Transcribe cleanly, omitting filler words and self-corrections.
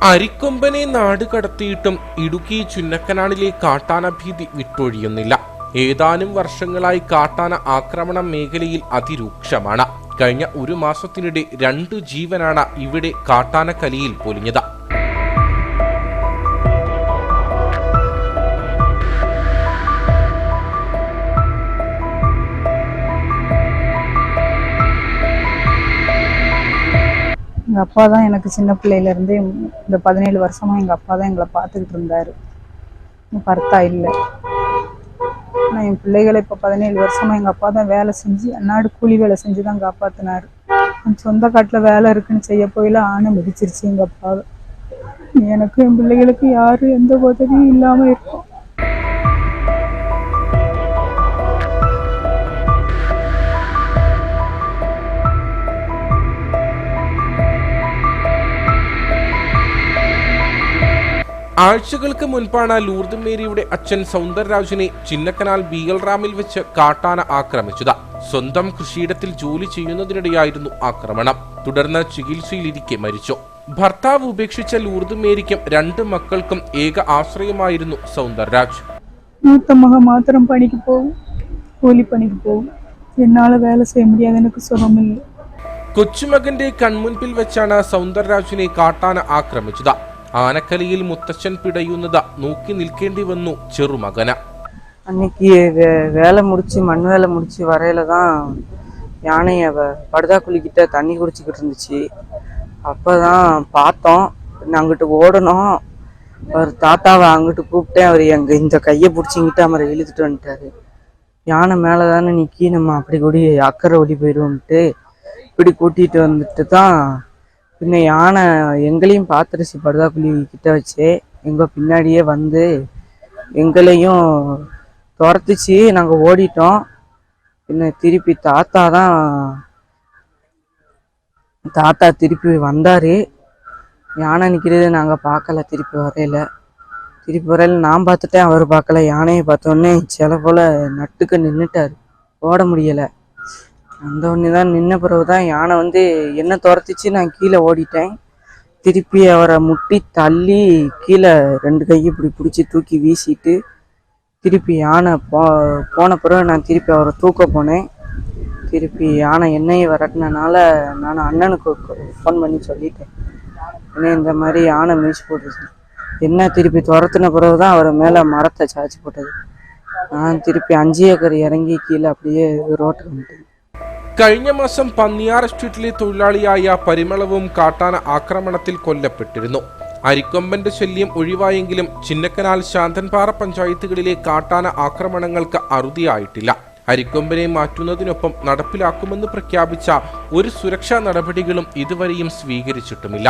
അരിക്കൊമ്പനെ നാട് കടത്തിയിട്ടും ഇടുക്കി ചുന്നക്കനാലിലെ കാട്ടാന ഭീതി വിട്ടൊഴിയുന്നില്ല. ഏതാനും വർഷങ്ങളായി കാട്ടാന ആക്രമണം മേഖലയിൽ അതിരൂക്ഷമാണ്. കഴിഞ്ഞ ഒരു മാസത്തിനിടെ 2 ജീവനാണ് ഇവിടെ കാട്ടാന കലിയിൽ പൊലിഞ്ഞത്. எங்கள் அப்பா தான் எனக்கு சின்ன பிள்ளையிலேருந்தே இந்த 17 வருஷமாக எங்கள் அப்பா தான் எங்களை பார்த்துக்கிட்டு இருந்தார். பர்த்தா இல்லை. ஆனால் என் பிள்ளைகளை இப்போ 17 வருஷமாக எங்கள் அப்பா தான் வேலை செஞ்சு அன்னாடு கூலி வேலை செஞ்சு தான் காப்பாற்றினார். சொந்த காட்டில் வேலை இருக்குன்னு செய்ய போயில ஆணை மிதிச்சிருச்சு எங்கள் அப்பாவை. எனக்கு என் பிள்ளைகளுக்கு யாரும் எந்த உதவியும் இல்லாமல் இருக்கும். ആഴ്ചകൾക്ക് മുൻപാണ് ലൂർദ് മേരിയുടെ അച്ഛൻ സൗന്ദർരാജിനെ ചിന്നക്കനാൽ ബീഗൽ റാമിൽ വെച്ച് കാട്ടാന ആക്രമിച്ചത്. സ്വന്തം കൃഷിയിടത്തിൽ ജോലി ചെയ്യുന്നതിനിടെയായിരുന്നു ആക്രമണം. തുടർന്ന് ചികിത്സയിലിരിക്കെ മരിച്ചു. ഭർത്താവ് ഉപേക്ഷിച്ച ലൂർദ് മേരിക്കും 2 മക്കൾക്കും ഏക ആശ്രയമായിരുന്നു സൗന്ദർരാജ്. மூத்த மகன் மாத்திரம் பணிக்கு போகும், கூலி பணிக்கு போகும். என்னால வேலை செய்ய முடியாது, எனக்கு சுகமில்லை. കൊച്ചുമകന്റെ കൺമുൻപിൽ വെച്ചാണ് സൗന്ദർരാജിനെ കാട്ടാന ആക്രമിച്ചത്. ആനക്കലിയിൽ മുത്തച്ഛൻ പിടയുന്നത് നോക്കി നിൽക്കേണ്ടി വന്നു ചെറുമകന്. அன்னைக்கு வேலை முடிச்சு மண் வேலை முடிச்சு வரையில தான் யானையை படுதாக்குழிக்கிட்ட தண்ணி குடிச்சிக்கிட்டு இருந்துச்சு. அப்போதான் பார்த்தோம். அங்கிட்டு ஓடணும். அவர் தாத்தாவை அங்கிட்டு கூப்பிட்டேன். அவர் இந்த கையை பிடிச்சிங்கிட்டு அவரை இழுத்துட்டு வந்துட்டாரு. யானை மேலே தானே நிற்கி, நம்ம அப்படி கூடி அக்கறை ஓடி போயிடுவோம்ட்டு இப்படி கூட்டிகிட்டு வந்துட்டு தான் பின்ன யானை எங்களையும் பார்த்துருச்சு. படுதாக்குழி கிட்ட வச்சு எங்கள் பின்னாடியே வந்து எங்களையும் துரத்துச்சு. நாங்கள் ஓடிட்டோம். பின்ன திருப்பி தாத்தா திருப்பி வந்தார். யானை நிற்கிறது நாங்கள் பார்க்கல. திருப்பி வரையில நான் பார்த்துட்டேன், அவர் பார்க்கல. யானையை பார்த்தோன்னே சில போல் நட்டுக்க நின்றுட்டார். ஓட முடியலை. அந்த ஒன்று தான் நின்ன பிறகு தான் யானை வந்து என்ன துரத்துச்சு. நான் கீழே ஓடிட்டேன். திருப்பி அவரை முட்டி தள்ளி கீழே 2 கையை இப்படி பிடிச்சி தூக்கி வீசிட்டு திருப்பி யானை போன பிறகு நான் திருப்பி அவரை தூக்க போனேன். திருப்பி யானை என்னையை விரட்டினால நான் அண்ணனுக்கு ஃபோன் பண்ணி சொல்லிட்டேன். ஏன்னா இந்த மாதிரி யானை மீசி போட்டுச்சு. என்ன திருப்பி துரத்துன பிறகு தான் அவரை மேலே மரத்தை சாய்ச்சி போட்டது. நான் திருப்பி 5 ஏக்கர் இறங்கி கீழே அப்படியே ரோட்டுக்கு வந்துட்டேன். കഴിഞ്ഞ മാസം പന്നിയാർ എസ്റ്റേറ്റിലെ തൊഴിലാളിയായ പരിമളവും കാട്ടാന ആക്രമണത്തിൽ കൊല്ലപ്പെട്ടിരുന്നു. അരിക്കൊമ്പന്റെ ശല്യം ഒഴിവായെങ്കിലും ചിന്നക്കനാൽ ശാന്തൻപാറ പഞ്ചായത്തുകളിലെ കാട്ടാന ആക്രമണങ്ങൾക്ക് അറുതിയായിട്ടില്ല. അരിക്കൊമ്പനെ മാറ്റുന്നതിനൊപ്പം നടപ്പിലാക്കുമെന്ന് പ്രഖ്യാപിച്ച ഒരു സുരക്ഷാ നടപടികളും ഇതുവരെയും സ്വീകരിച്ചിട്ടുമില്ല.